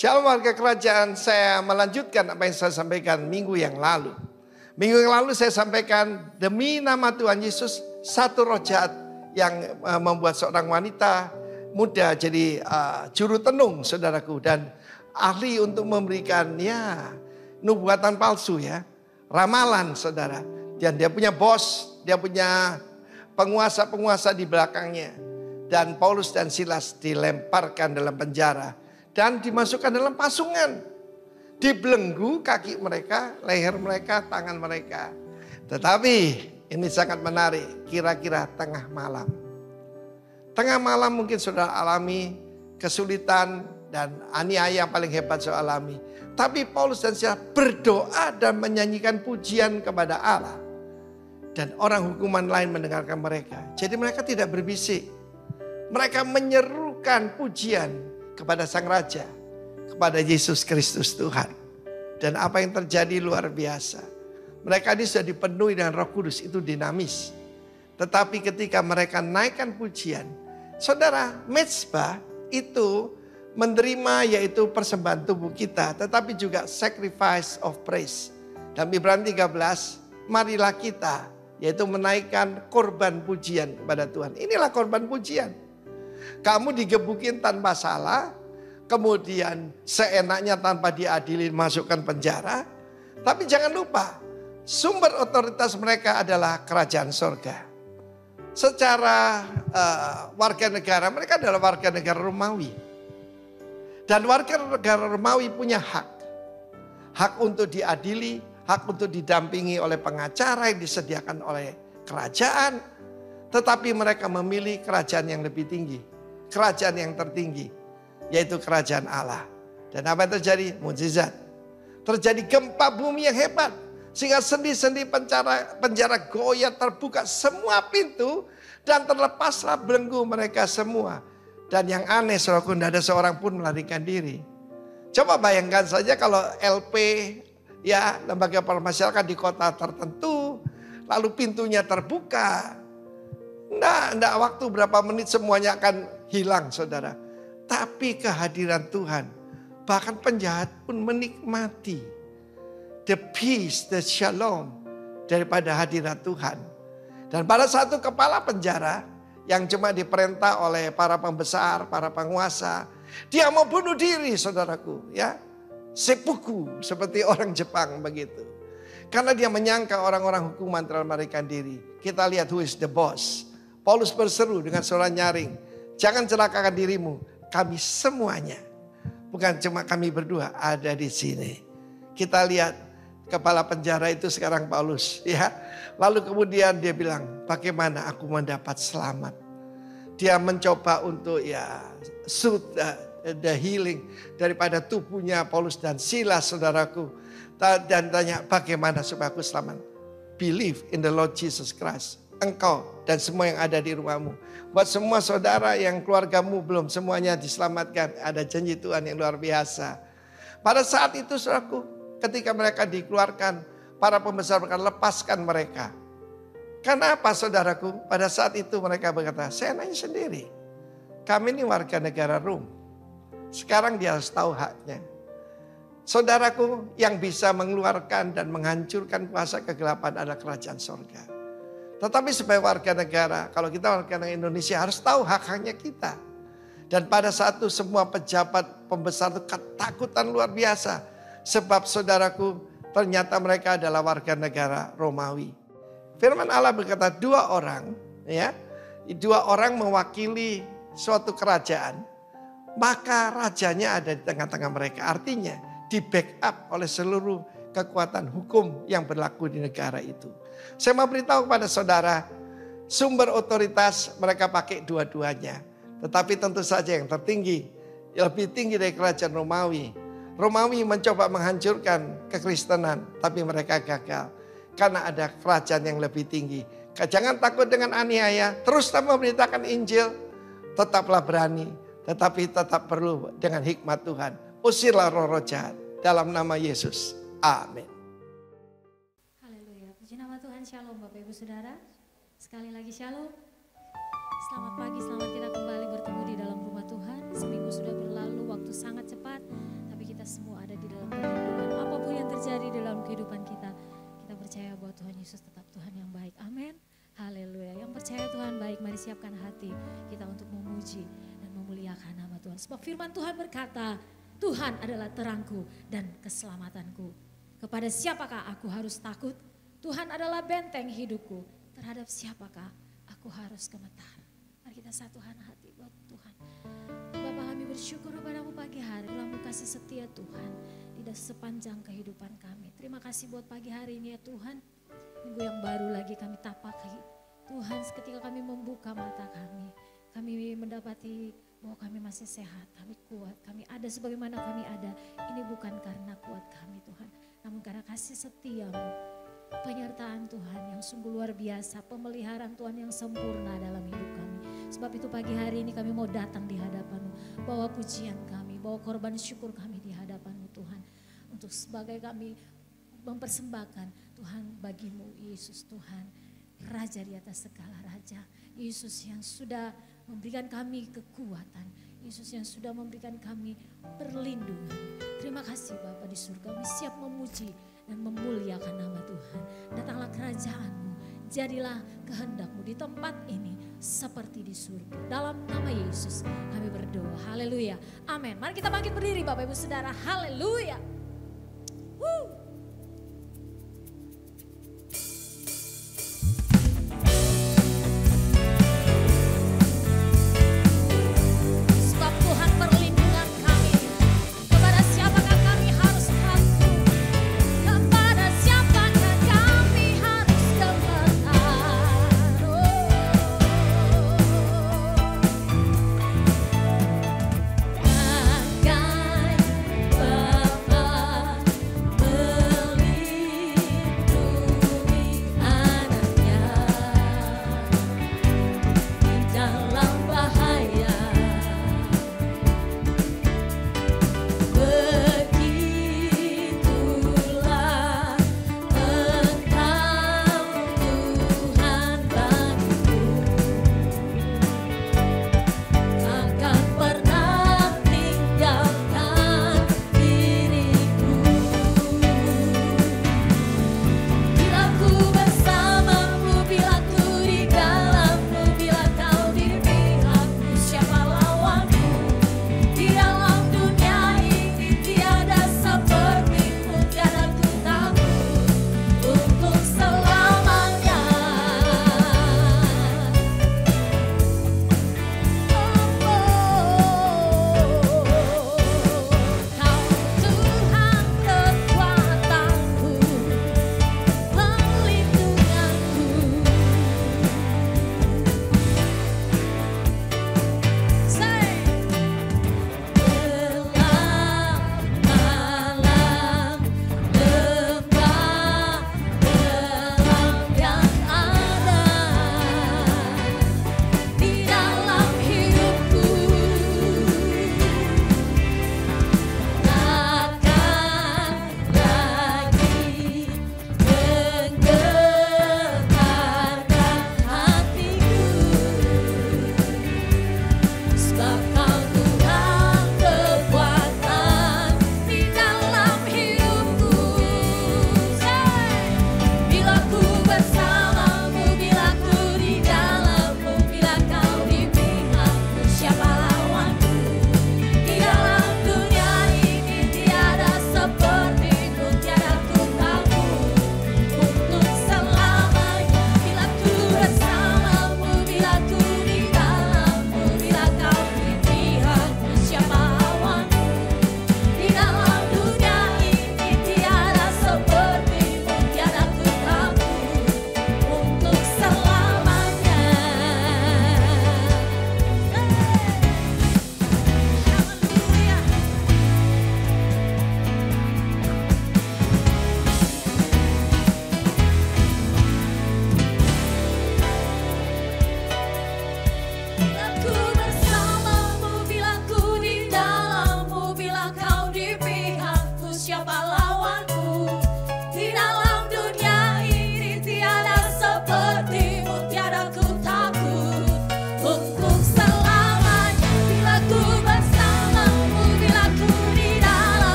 Shalom warga kerajaan, saya melanjutkan apa yang saya sampaikan minggu yang lalu. Minggu yang lalu saya sampaikan demi nama Tuhan Yesus, satu roh jahat yang membuat seorang wanita muda jadi juru tenung, saudaraku. Dan ahli untuk memberikan nubuatan palsu ramalan, saudara. Dan dia punya bos, dia punya penguasa-penguasa di belakangnya. Dan Paulus dan Silas dilemparkan dalam penjara dan dimasukkan dalam pasungan. Dibelenggu kaki mereka, leher mereka, tangan mereka. Tetapi ini sangat menarik, kira-kira tengah malam. Tengah malam mungkin saudara alami kesulitan dan aniaya yang paling hebat saudara alami. Tapi Paulus dan Silas berdoa dan menyanyikan pujian kepada Allah. Dan orang hukuman lain mendengarkan mereka. Jadi mereka tidak berbisik. Mereka menyerukan pujian kepada Sang Raja, kepada Yesus Kristus Tuhan. Dan apa yang terjadi luar biasa. Mereka ini sudah dipenuhi dengan Roh Kudus, itu dinamis. Tetapi ketika mereka naikkan pujian, saudara, mezbah itu menerima yaitu persembahan tubuh kita, tetapi juga sacrifice of praise. Dalam Ibrani 13, marilah kita yaitu menaikkan korban pujian kepada Tuhan. Inilah korban pujian. Kamu digebukin tanpa salah, kemudian seenaknya tanpa diadili masukkan penjara. Tapi jangan lupa, sumber otoritas mereka adalah kerajaan sorga. Secara warga negara, mereka adalah warga negara Romawi. Dan warga negara Romawi punya hak. Hak untuk diadili, hak untuk didampingi oleh pengacara yang disediakan oleh kerajaan. Tetapi mereka memilih kerajaan yang lebih tinggi. Kerajaan yang tertinggi. Yaitu kerajaan Allah. Dan apa yang terjadi? Mukjizat. Terjadi gempa bumi yang hebat. Sehingga sendi-sendi penjara goyah, terbuka semua pintu. Dan terlepaslah belenggu mereka semua. Dan yang aneh, saudaraku, tidak ada seorang pun melarikan diri. Coba bayangkan saja kalau LP, lembaga permasyarakatan di kota tertentu. Lalu pintunya terbuka. Tidak waktu berapa menit semuanya akan hilang, saudara. Tapi kehadiran Tuhan, bahkan penjahat pun menikmati the peace, the shalom daripada hadirat Tuhan. Dan pada satu kepala penjara yang cuma diperintah oleh para pembesar, para penguasa, dia mau bunuh diri, saudaraku, seppuku, seperti orang Jepang begitu. Karena dia menyangka orang-orang hukuman telah melarikan diri. Kita lihat who is the boss. Paulus berseru dengan suara nyaring, jangan celakakan dirimu. Kami semuanya, bukan cuma kami berdua, ada di sini. Kita lihat kepala penjara itu sekarang Paulus, Lalu kemudian dia bilang, bagaimana aku mendapat selamat? Dia mencoba untuk suit the healing daripada tubuhnya Paulus dan Silas, saudaraku. Dan tanya, bagaimana supaya aku selamat? Believe in the Lord Jesus Christ. Engkau dan semua yang ada di rumahmu. Buat semua saudara yang keluargamu belum semuanya diselamatkan. Ada janji Tuhan yang luar biasa. Pada saat itu, saudaraku, ketika mereka dikeluarkan, para pembesar berkata, lepaskan mereka. Karena apa, saudaraku? Pada saat itu mereka berkata, saya nanya sendiri. Kami ini warga negara Rom. Sekarang dia harus tahu haknya. Saudaraku, yang bisa mengeluarkan dan menghancurkan kuasa kegelapan adalah kerajaan sorga. Tetapi sebagai warga negara, kalau kita warga negara Indonesia harus tahu hak-haknya kita. Dan pada saat itu semua pejabat pembesar itu ketakutan luar biasa. Sebab saudaraku, ternyata mereka adalah warga negara Romawi. Firman Allah berkata dua orang mewakili suatu kerajaan. Maka rajanya ada di tengah-tengah mereka. Artinya di backup oleh seluruh kekuatan hukum yang berlaku di negara itu. Saya mau beritahu kepada saudara, sumber otoritas mereka pakai dua-duanya. Tetapi tentu saja yang tertinggi, lebih tinggi dari kerajaan Romawi. Romawi mencoba menghancurkan kekristenan, tapi mereka gagal. Karena ada kerajaan yang lebih tinggi. Jangan takut dengan aniaya, teruslah memberitakan Injil. Tetaplah berani, tetapi tetap perlu dengan hikmat Tuhan. Usirlah roh-roh jahat dalam nama Yesus. Amin. Haleluya. Puji nama Tuhan. Shalom Bapak Ibu Saudara. Sekali lagi shalom. Selamat pagi, selamat kita kembali bertemu di dalam rumah Tuhan. Seminggu sudah berlalu, waktu sangat cepat. siapkan hati kita untuk memuji dan memuliakan nama Tuhan. Sebab firman Tuhan berkata, Tuhan adalah terangku dan keselamatanku. Kepada siapakah aku harus takut? Tuhan adalah benteng hidupku. Terhadap siapakah aku harus gemetar? Mari kita satukan hati buat Tuhan. Bapa, kami bersyukur kepadamu pagi hari. Dalam kasih setia Tuhan di sepanjang kehidupan kami. Terima kasih buat pagi hari ini ya Tuhan. Minggu yang baru lagi kami tapaki. Tuhan, ketika kami membuka mata kami mendapati bahwa kami masih sehat, kami kuat, kami ada sebagaimana kami ada. Ini bukan karena kuat kami Tuhan, namun karena kasih setiamu, penyertaan Tuhan yang sungguh luar biasa, pemeliharaan Tuhan yang sempurna dalam hidup kami. Sebab itu pagi hari ini kami mau datang di hadapan-Mu, bawa pujian kami, bawa korban syukur kami di hadapan-Mu Tuhan. Untuk sebagai kami mempersembahkan Tuhan bagimu Yesus Tuhan. Raja di atas segala raja, Yesus yang sudah memberikan kami kekuatan, Yesus yang sudah memberikan kami perlindungan. Terima kasih Bapa di surga, kami siap memuji dan memuliakan nama Tuhan. Datanglah kerajaan-Mu, jadilah kehendak-Mu di tempat ini seperti di surga. Dalam nama Yesus kami berdoa, haleluya, amin. Mari kita bangkit berdiri Bapak Ibu Saudara, haleluya. Bagai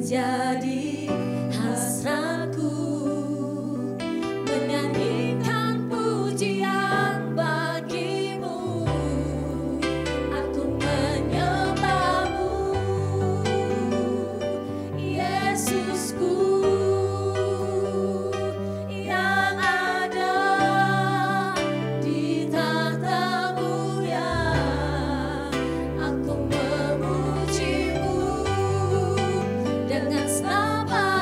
menjadi hasratku, menyanyikan pujian bagimu. Aku menyembahmu, Yesusku, yang ada di tahta-Mu ya. Aku memujimu dengan senapan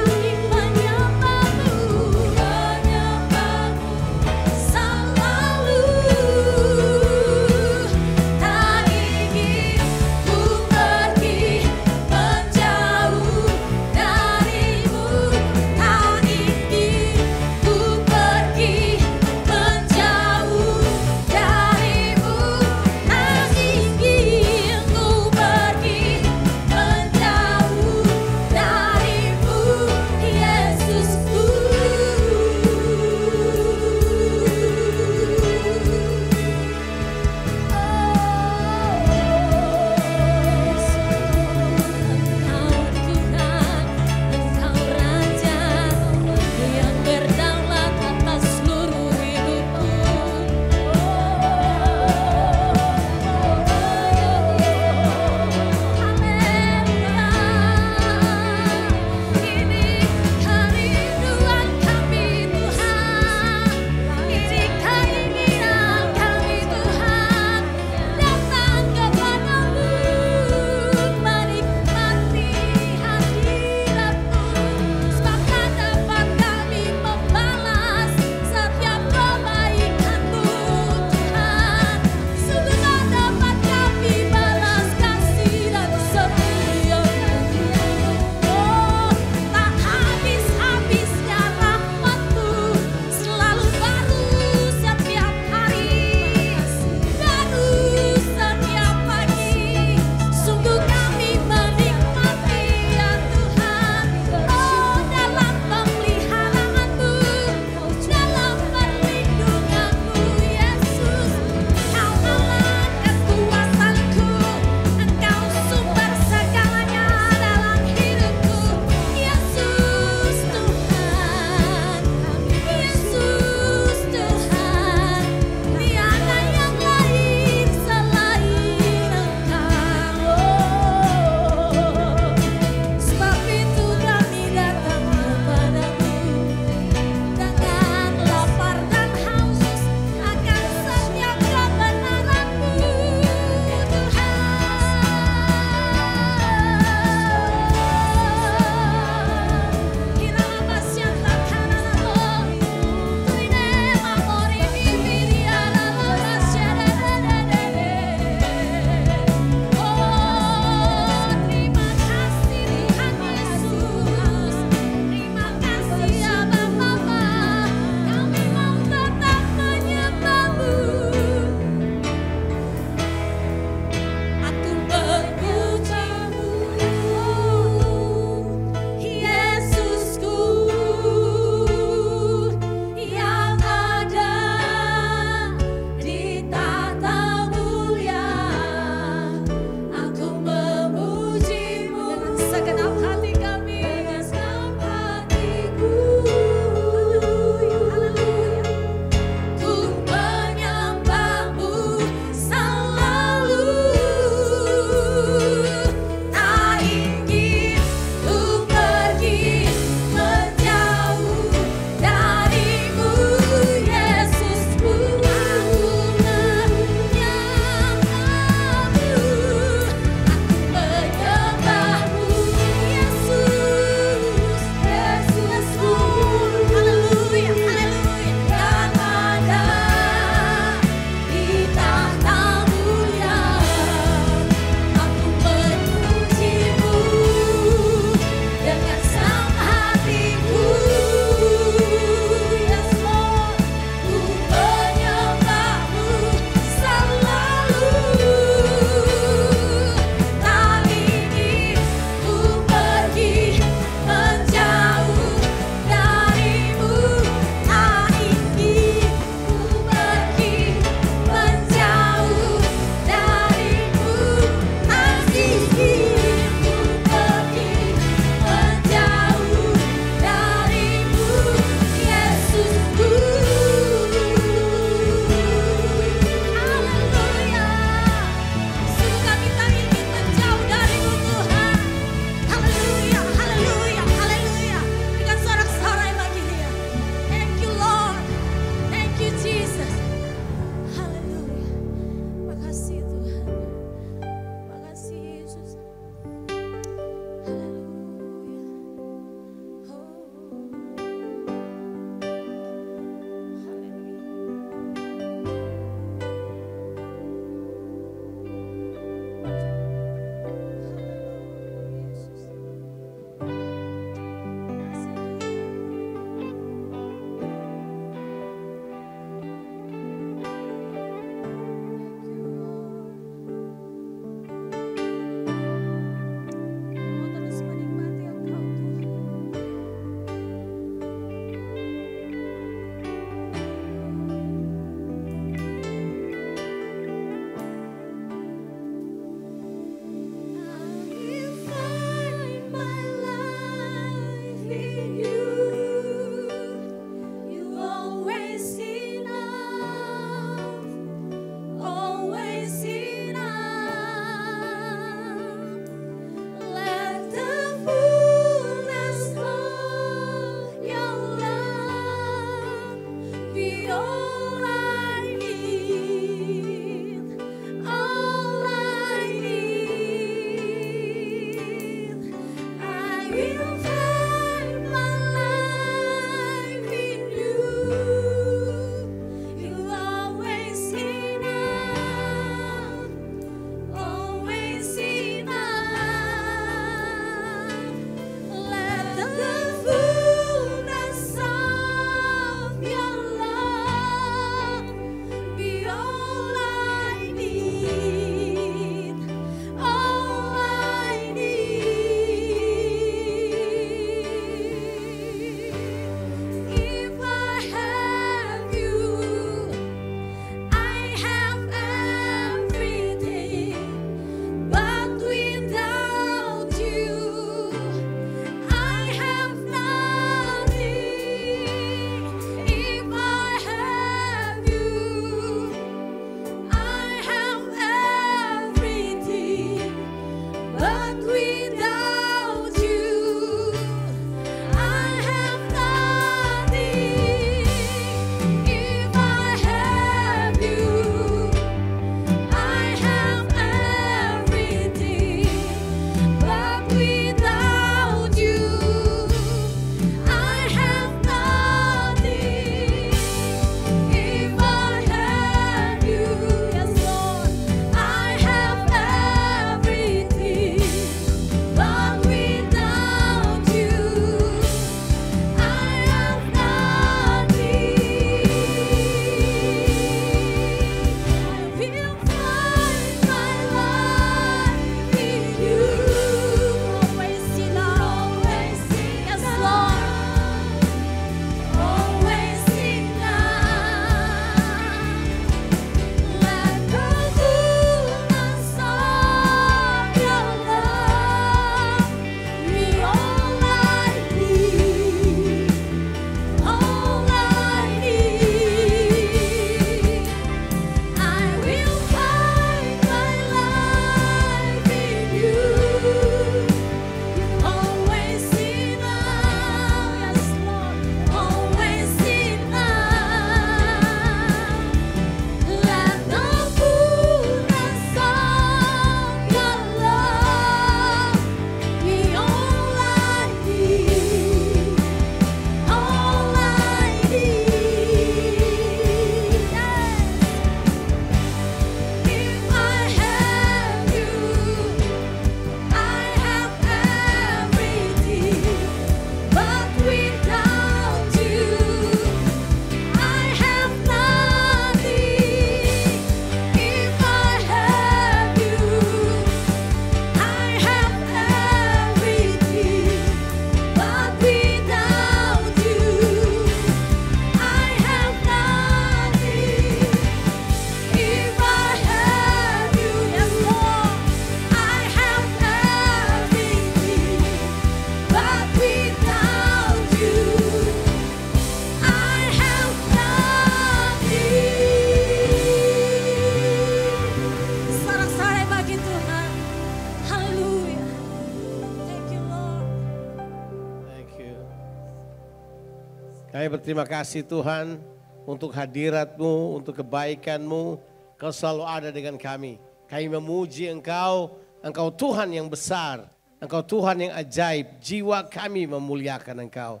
Kami berterima kasih Tuhan untuk hadirat-Mu, untuk kebaikan-Mu. Kau selalu ada dengan kami. Kami memuji Engkau, Engkau Tuhan yang besar, Engkau Tuhan yang ajaib. Jiwa kami memuliakan Engkau.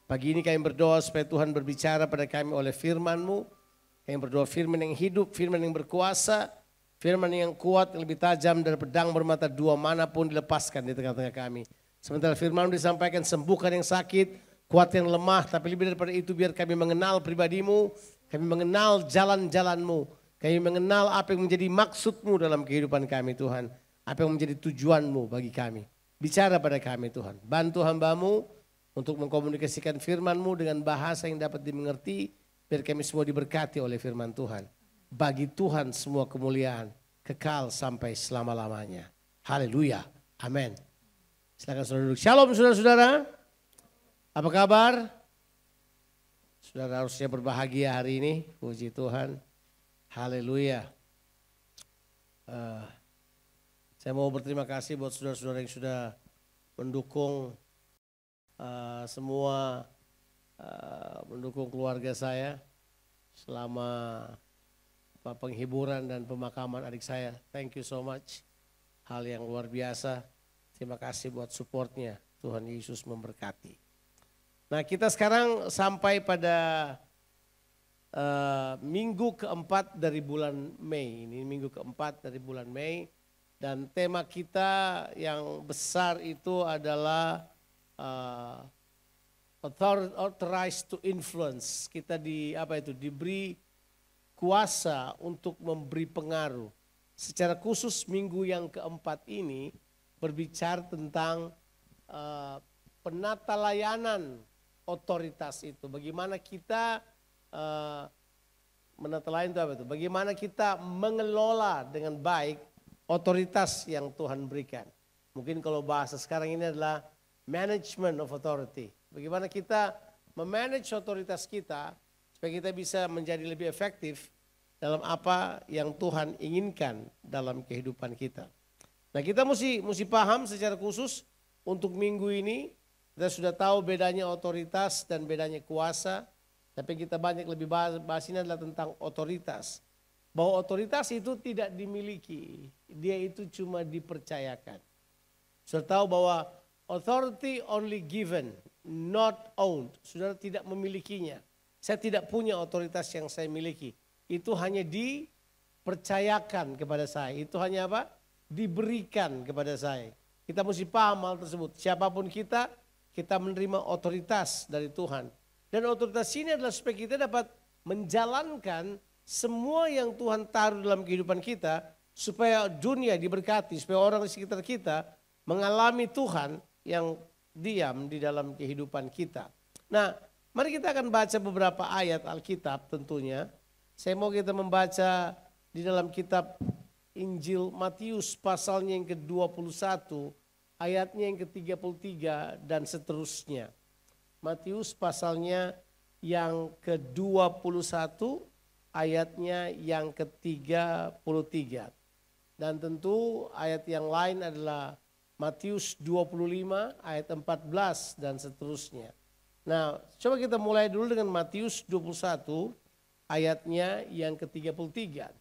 Pagi ini kami berdoa supaya Tuhan berbicara pada kami oleh firman-Mu. Kami berdoa firman yang hidup, firman yang berkuasa, firman yang kuat, yang lebih tajam dari pedang bermata dua manapun dilepaskan di tengah-tengah kami. Sementara firman disampaikan, sembuhkan yang sakit, kuat yang lemah, tapi lebih daripada itu biar kami mengenal pribadi-Mu, kami mengenal jalan-jalan-Mu, kami mengenal apa yang menjadi maksud-Mu dalam kehidupan kami Tuhan, apa yang menjadi tujuan-Mu bagi kami. Bicara pada kami Tuhan, bantu hamba-Mu untuk mengkomunikasikan firman-Mu dengan bahasa yang dapat dimengerti, biar kami semua diberkati oleh firman Tuhan. Bagi Tuhan semua kemuliaan, kekal sampai selama-lamanya. Haleluya, amin. Silakan saudara duduk. Shalom saudara-saudara. Apa kabar? Saudara harusnya berbahagia hari ini, puji Tuhan. Haleluya. Saya mau berterima kasih buat saudara-saudara yang sudah mendukung semua, mendukung keluarga saya selama penghiburan dan pemakaman adik saya. Thank you so much. Hal yang luar biasa. Terima kasih buat supportnya. Tuhan Yesus memberkati. Nah, kita sekarang sampai pada minggu keempat dari bulan Mei. Ini minggu keempat dari bulan Mei. Dan tema kita yang besar itu adalah authorized to influence. Kita diberi kuasa untuk memberi pengaruh. Secara khusus minggu yang keempat ini berbicara tentang penata layanan otoritas itu. Bagaimana kita menata layanan itu apa itu? Bagaimana kita mengelola dengan baik otoritas yang Tuhan berikan. Mungkin kalau bahasa sekarang ini adalah management of authority. Bagaimana kita memanage otoritas kita supaya kita bisa menjadi lebih efektif dalam apa yang Tuhan inginkan dalam kehidupan kita. Nah, kita mesti paham secara khusus untuk minggu ini. Kita sudah tahu bedanya otoritas dan bedanya kuasa. Tapi kita banyak lebih bahas ini adalah tentang otoritas. Bahwa otoritas itu tidak dimiliki. Dia itu cuma dipercayakan. Sudah tahu bahwa authority only given, not owned. Saudara tidak memilikinya. Saya tidak punya otoritas yang saya miliki. Itu hanya dipercayakan kepada saya. Itu hanya apa? Diberikan kepada saya. Kita mesti paham hal tersebut. Siapapun kita menerima otoritas dari Tuhan. Dan otoritas ini adalah supaya kita dapat menjalankan semua yang Tuhan taruh dalam kehidupan kita. Supaya dunia diberkati, supaya orang di sekitar kita mengalami Tuhan yang diam di dalam kehidupan kita. Nah, mari kita akan baca beberapa ayat Alkitab tentunya. Saya mau kita membaca di dalam kitab Injil Matius pasalnya yang ke-21, ayatnya yang ke-33 dan seterusnya. Matius pasalnya yang ke-21, ayatnya yang ke-33. Dan tentu ayat yang lain adalah Matius 25 ayat 14 dan seterusnya. Nah, coba kita mulai dulu dengan Matius 21 ayatnya yang ke-33.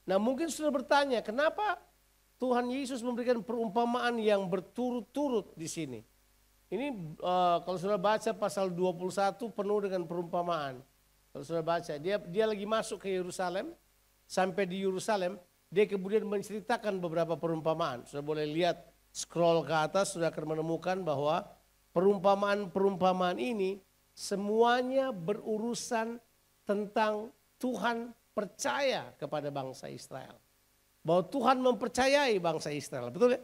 Nah, mungkin sudah bertanya, kenapa Tuhan Yesus memberikan perumpamaan yang berturut-turut di sini? Ini kalau sudah baca pasal 21 penuh dengan perumpamaan. Kalau sudah baca, dia lagi masuk ke Yerusalem, sampai di Yerusalem, dia kemudian menceritakan beberapa perumpamaan. Sudah boleh lihat scroll ke atas, sudah akan menemukan bahwa perumpamaan-perumpamaan ini semuanya berurusan tentang Tuhan percaya kepada bangsa Israel. Bahwa Tuhan mempercayai bangsa Israel, betul ya?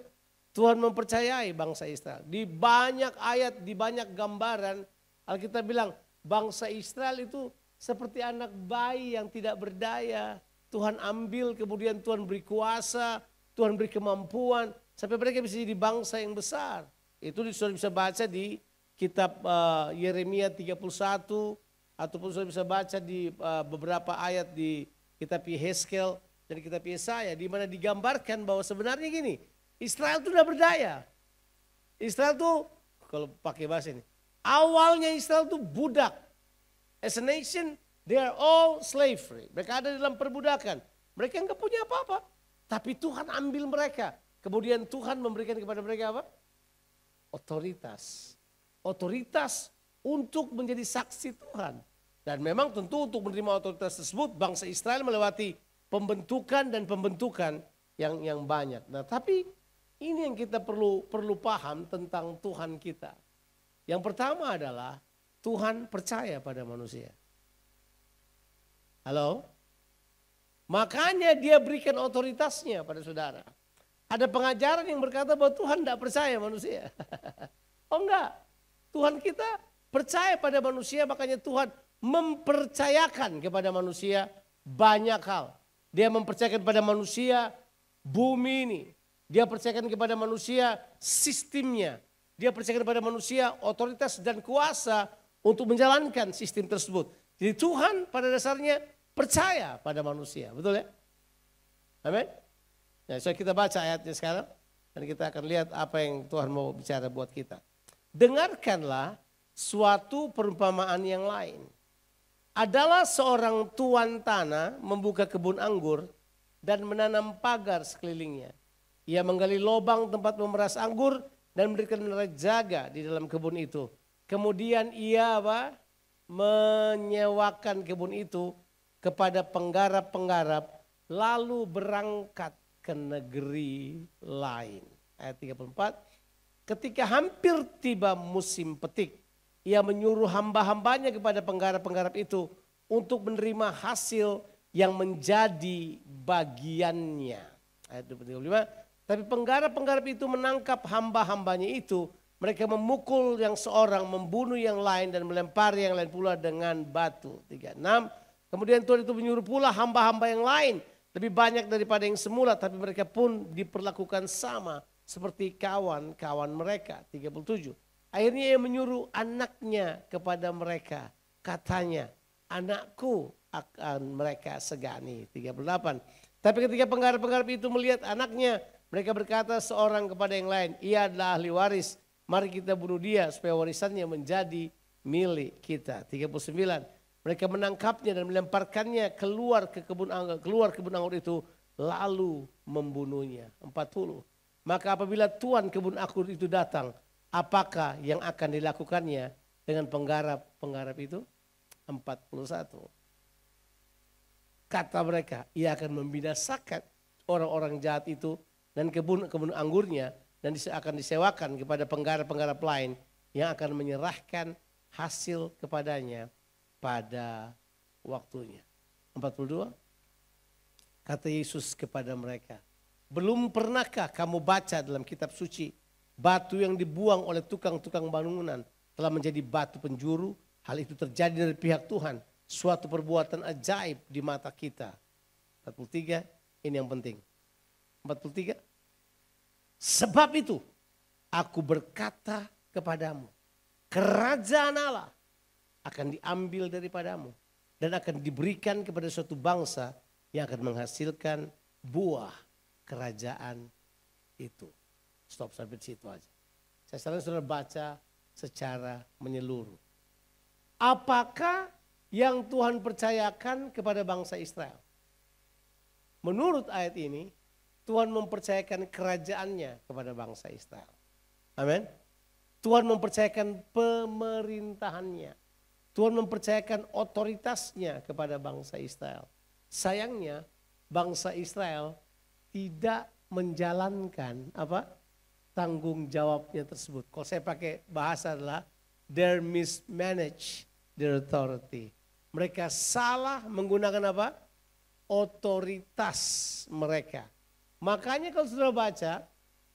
Tuhan mempercayai bangsa Israel. Di banyak ayat, di banyak gambaran, Alkitab bilang bangsa Israel itu seperti anak bayi yang tidak berdaya. Tuhan ambil, kemudian Tuhan beri kuasa, Tuhan beri kemampuan, sampai mereka bisa jadi bangsa yang besar. Itu sudah bisa baca di kitab Yeremia 31, ataupun sudah bisa baca di beberapa ayat di kitab Yehezkel dan kitab Yesaya, di mana digambarkan bahwa sebenarnya gini, Israel itu sudah berdaya. Israel itu, kalau pakai bahasa ini, awalnya Israel itu budak. As a nation, they are all slavery. Mereka ada dalam perbudakan. Mereka nggak punya apa-apa. Tapi Tuhan ambil mereka. Kemudian Tuhan memberikan kepada mereka apa? Otoritas. Otoritas untuk menjadi saksi Tuhan. Dan memang tentu untuk menerima otoritas tersebut bangsa Israel melewati pembentukan dan pembentukan yang banyak. Nah, tapi ini yang kita perlu paham tentang Tuhan kita. Yang pertama adalah Tuhan percaya pada manusia. Halo? Makanya dia berikan otoritasnya pada saudara. Ada pengajaran yang berkata bahwa Tuhan tidak percaya manusia. Oh enggak, Tuhan kita percaya pada manusia, makanya Tuhan mempercayakan kepada manusia banyak hal. Dia mempercayakan kepada manusia bumi ini. Dia percayakan kepada manusia sistemnya. Dia percayakan kepada manusia otoritas dan kuasa untuk menjalankan sistem tersebut. Jadi Tuhan pada dasarnya percaya pada manusia, betul ya? Amin. Nah, so kita baca ayatnya sekarang dan kita akan lihat apa yang Tuhan mau bicara buat kita. Dengarkanlah suatu perumpamaan yang lain. Adalah seorang tuan tanah membuka kebun anggur dan menanam pagar sekelilingnya. Ia menggali lubang tempat memeras anggur dan mendirikan menara jaga di dalam kebun itu. Kemudian ia menyewakan kebun itu kepada penggarap-penggarap lalu berangkat ke negeri lain. Ayat 34, ketika hampir tiba musim petik, ia menyuruh hamba-hambanya kepada penggarap-penggarap itu untuk menerima hasil yang menjadi bagiannya. Ayat 35, tapi penggarap-penggarap itu menangkap hamba-hambanya itu. Mereka memukul yang seorang, membunuh yang lain dan melempari yang lain pula dengan batu. 36, kemudian Tuhan itu menyuruh pula hamba-hamba yang lain. Lebih banyak daripada yang semula, tapi mereka pun diperlakukan sama seperti kawan-kawan mereka. 37, akhirnya ia menyuruh anaknya kepada mereka. Katanya, anakku akan mereka segani. 38, tapi ketika penggarap-penggarap itu melihat anaknya, mereka berkata seorang kepada yang lain, ia adalah ahli waris. Mari kita bunuh dia supaya warisannya menjadi milik kita. 39, mereka menangkapnya dan melemparkannya keluar kebun anggur itu lalu membunuhnya. 40, maka apabila tuan kebun anggur itu datang, apakah yang akan dilakukannya dengan penggarap-penggarap itu? 41, kata mereka, ia akan membinasakan orang-orang jahat itu dan kebun anggurnya, dan akan disewakan kepada penggarap-penggarap lain yang akan menyerahkan hasil kepadanya pada waktunya. 42, kata Yesus kepada mereka, belum pernahkah kamu baca dalam kitab suci, batu yang dibuang oleh tukang-tukang bangunan telah menjadi batu penjuru? Hal itu terjadi dari pihak Tuhan, suatu perbuatan ajaib di mata kita. 43, ini yang penting. 43, sebab itu aku berkata kepadamu, kerajaan Allah akan diambil daripadamu dan akan diberikan kepada suatu bangsa yang akan menghasilkan buah kerajaan itu. Stop sampai di situ aja. Saya sarankan saudara baca secara menyeluruh. Apakah yang Tuhan percayakan kepada bangsa Israel? Menurut ayat ini, Tuhan mempercayakan kerajaannya kepada bangsa Israel. Amin. Tuhan mempercayakan pemerintahannya. Tuhan mempercayakan otoritasnya kepada bangsa Israel. Sayangnya bangsa Israel tidak menjalankan tanggung jawabnya tersebut. Kalau saya pakai bahasa adalah they mismanage their authority. Mereka salah menggunakan otoritas mereka. Makanya kalau saudara baca,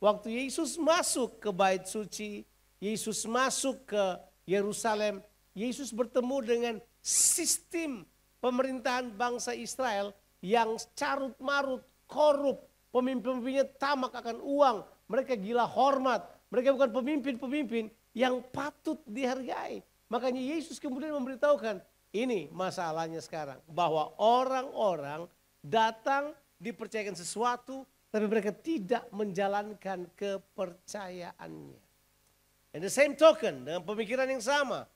waktu Yesus masuk ke bait suci, Yesus masuk ke Yerusalem, Yesus bertemu dengan sistem pemerintahan bangsa Israel yang carut marut, korup, pemimpin-pemimpinnya tamak akan uang, mereka gila hormat, mereka bukan pemimpin-pemimpin yang patut dihargai. Makanya Yesus kemudian memberitahukan, ini masalahnya sekarang, bahwa orang-orang datang dipercayakan sesuatu, tapi mereka tidak menjalankan kepercayaannya. And the same token, dengan pemikiran yang sama,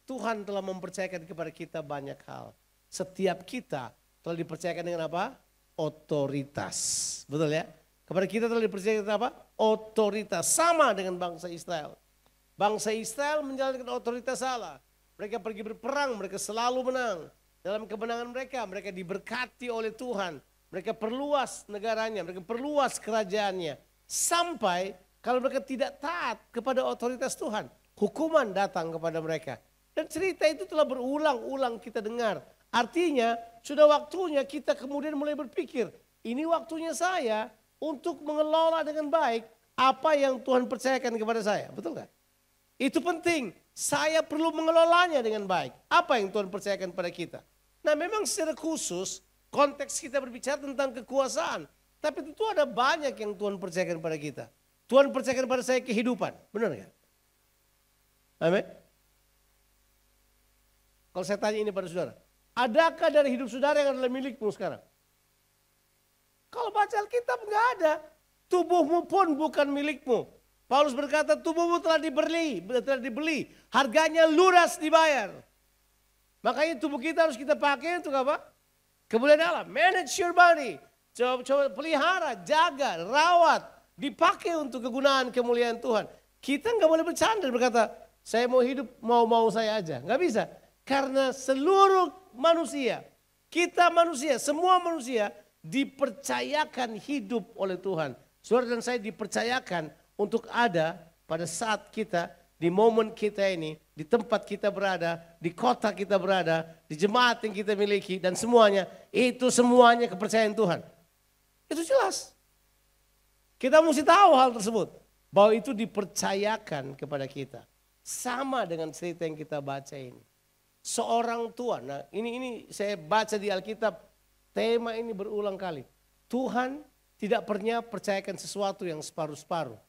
Tuhan telah mempercayakan kepada kita banyak hal. Setiap kita telah dipercayakan dengan apa? Otoritas. Betul ya? Kepada kita telah dipercayakan dengan apa? Otoritas. Sama dengan bangsa Israel. Bangsa Israel menjalankan otoritas Allah. Mereka pergi berperang, mereka selalu menang. Dalam kemenangan mereka, mereka diberkati oleh Tuhan. Mereka perluas negaranya, mereka perluas kerajaannya. Sampai kalau mereka tidak taat kepada otoritas Tuhan, hukuman datang kepada mereka. Dan cerita itu telah berulang-ulang kita dengar. Artinya sudah waktunya kita kemudian mulai berpikir, ini waktunya saya untuk mengelola dengan baik apa yang Tuhan percayakan kepada saya. Betul gak? Itu penting. Saya perlu mengelolanya dengan baik. Apa yang Tuhan percayakan pada kita. Nah memang secara khusus konteks kita berbicara tentang kekuasaan. Tapi tentu ada banyak yang Tuhan percayakan pada kita. Tuhan percayakan pada saya kehidupan. Benar gak? Amin. Kalau saya tanya ini pada saudara, adakah dari hidup saudara yang adalah milikmu sekarang? Kalau baca Alkitab enggak ada. Tubuhmu pun bukan milikmu. Paulus berkata tubuhmu telah dibeli, harganya lunas dibayar. Makanya tubuh kita harus kita pakai untuk apa? Kemuliaan Allah. Manage your body. Coba pelihara, jaga, rawat, dipakai untuk kegunaan kemuliaan Tuhan. Kita enggak boleh bercanda berkata, saya mau hidup mau saya aja. Enggak bisa. Karena seluruh manusia, kita manusia, semua manusia dipercayakan hidup oleh Tuhan. Saudara dan saya dipercayakan untuk ada pada saat kita, di momen kita ini, di tempat kita berada, di kota kita berada, di jemaat yang kita miliki dan semuanya, itu semuanya kepercayaan Tuhan. Itu jelas. Kita mesti tahu hal tersebut. Bahwa itu dipercayakan kepada kita. Sama dengan cerita yang kita baca ini. Seorang tua, nah ini saya baca di Alkitab, tema ini berulang kali. Tuhan tidak pernah percayakan sesuatu yang separuh-separuh.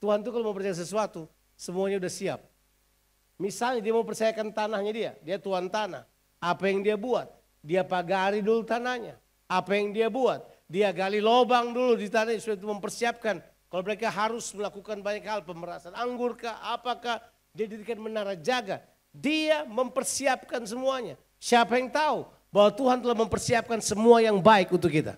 Tuhan itu kalau mau percaya sesuatu, semuanya udah siap. Misalnya dia mau percayakan tanahnya dia tuan tanah. Apa yang dia buat? Dia pagari dulu tanahnya. Apa yang dia buat? Dia gali lubang dulu di tanah, sudah itu mempersiapkan. Kalau mereka harus melakukan banyak hal, pemerasan anggur kah, apakah, dia dirikan menara jaga. Dia mempersiapkan semuanya. Siapa yang tahu bahwa Tuhan telah mempersiapkan semua yang baik untuk kita.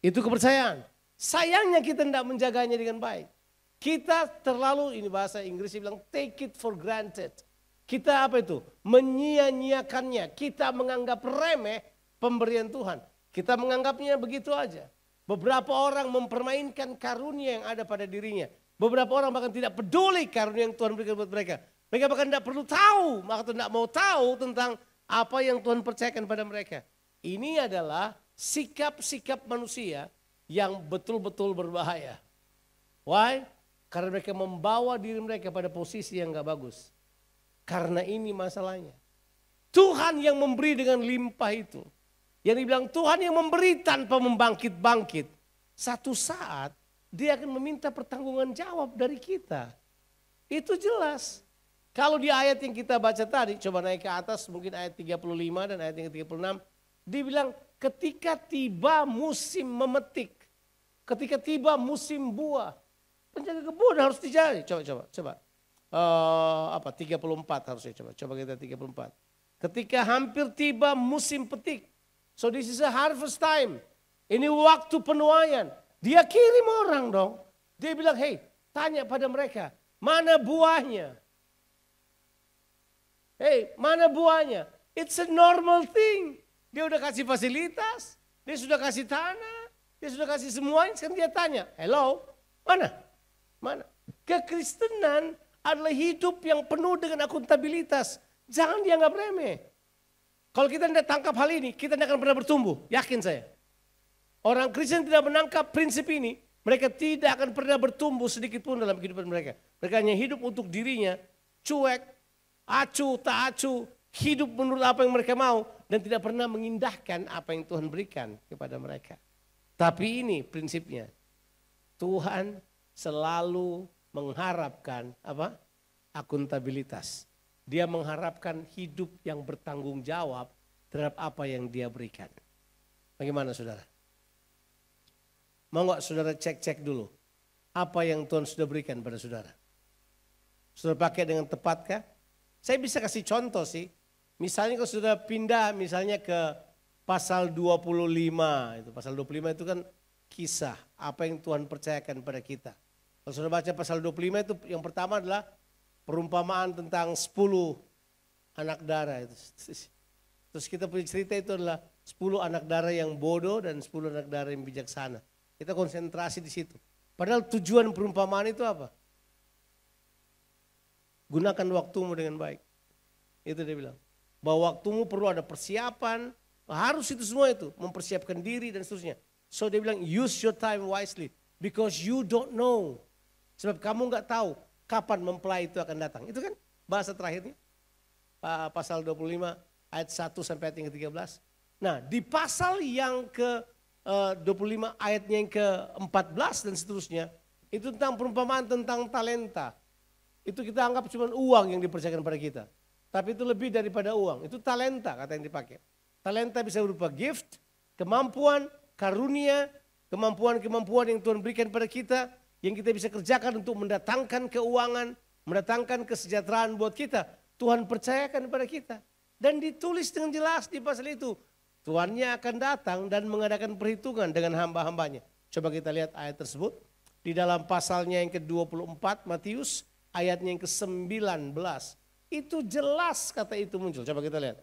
Itu kepercayaan. Sayangnya kita tidak menjaganya dengan baik. Kita terlalu, ini bahasa Inggrisnya bilang take it for granted. Kita apa itu? Menyia-nyiakannya. Kita menganggap remeh pemberian Tuhan. Kita menganggapnya begitu aja. Beberapa orang mempermainkan karunia yang ada pada dirinya. Beberapa orang bahkan tidak peduli karunia yang Tuhan berikan buat mereka. Mereka bahkan tidak perlu tahu, maka tidak mau tahu tentang apa yang Tuhan percayakan pada mereka. Ini adalah sikap-sikap manusia yang betul-betul berbahaya. Why? Karena mereka membawa diri mereka pada posisi yang gak bagus. Karena ini masalahnya. Tuhan yang memberi dengan limpah itu. Yang dibilang Tuhan yang memberi tanpa membangkit-bangkit. Satu saat dia akan meminta pertanggungan jawab dari kita. Itu jelas. Kalau di ayat yang kita baca tadi, coba naik ke atas mungkin ayat 35 dan ayat yang 36. Dibilang ketika tiba musim memetik, ketika tiba musim buah, penjaga kebun harus dijari. Coba. 34 harusnya coba kita 34. Ketika hampir tiba musim petik. So this is a harvest time. Ini waktu penuaian. Dia kirim orang dong. Dia bilang, hey, tanya pada mereka, mana buahnya? Hey, mana buahnya? It's a normal thing. Dia udah kasih fasilitas, dia sudah kasih tanah, dia sudah kasih semuanya. Sekarang dia tanya, hello, mana? Mana? Kekristenan adalah hidup yang penuh dengan akuntabilitas. Jangan dianggap remeh. Kalau kita tidak tangkap hal ini, kita tidak akan pernah bertumbuh. Yakin saya. Orang Kristen tidak menangkap prinsip ini, mereka tidak akan pernah bertumbuh sedikit pun dalam kehidupan mereka. Mereka hanya hidup untuk dirinya, cuek, acuh, tak acuh, hidup menurut apa yang mereka mau. Dan tidak pernah mengindahkan apa yang Tuhan berikan kepada mereka. Tapi ini prinsipnya. Tuhan selalu mengharapkan apa? Akuntabilitas. Dia mengharapkan hidup yang bertanggung jawab terhadap apa yang dia berikan. Bagaimana saudara? Mau gak saudara cek dulu. Apa yang Tuhan sudah berikan pada saudara? Saudara pakai dengan tepatkah? Saya bisa kasih contoh sih. Misalnya kalau sudah pindah misalnya ke pasal 25, itu pasal 25 itu kan kisah apa yang Tuhan percayakan pada kita. Kalau sudah baca pasal 25 itu yang pertama adalah perumpamaan tentang 10 anak darah itu. Terus kita punya cerita itu adalah 10 anak darah yang bodoh dan 10 anak darah yang bijaksana. Kita konsentrasi di situ. Padahal tujuan perumpamaan itu apa? Gunakan waktumu dengan baik. Itu dia bilang. Bahwa waktumu perlu ada persiapan, harus itu semua itu. Mempersiapkan diri dan seterusnya. So dia bilang use your time wisely. Because you don't know. Sebab kamu gak tahu kapan mempelai itu akan datang. Itu kan bahasa terakhirnya. Pasal 25 ayat 1 sampai ayat yang ke-13. Nah di pasal yang ke-25 ayatnya yang ke-14 dan seterusnya. Itu tentang perumpamaan tentang talenta. Itu kita anggap cuma uang yang dipercayakan pada kita. Tapi itu lebih daripada uang. Itu talenta kata yang dipakai. Talenta bisa berupa gift, kemampuan, karunia, kemampuan-kemampuan yang Tuhan berikan pada kita. Yang kita bisa kerjakan untuk mendatangkan keuangan, mendatangkan kesejahteraan buat kita. Tuhan percayakan pada kita. Dan ditulis dengan jelas di pasal itu. Tuhannya akan datang dan mengadakan perhitungan dengan hamba-hambanya. Coba kita lihat ayat tersebut. Di dalam pasalnya yang ke-24 Matius ayatnya yang ke-19. Itu jelas kata itu muncul. Coba kita lihat.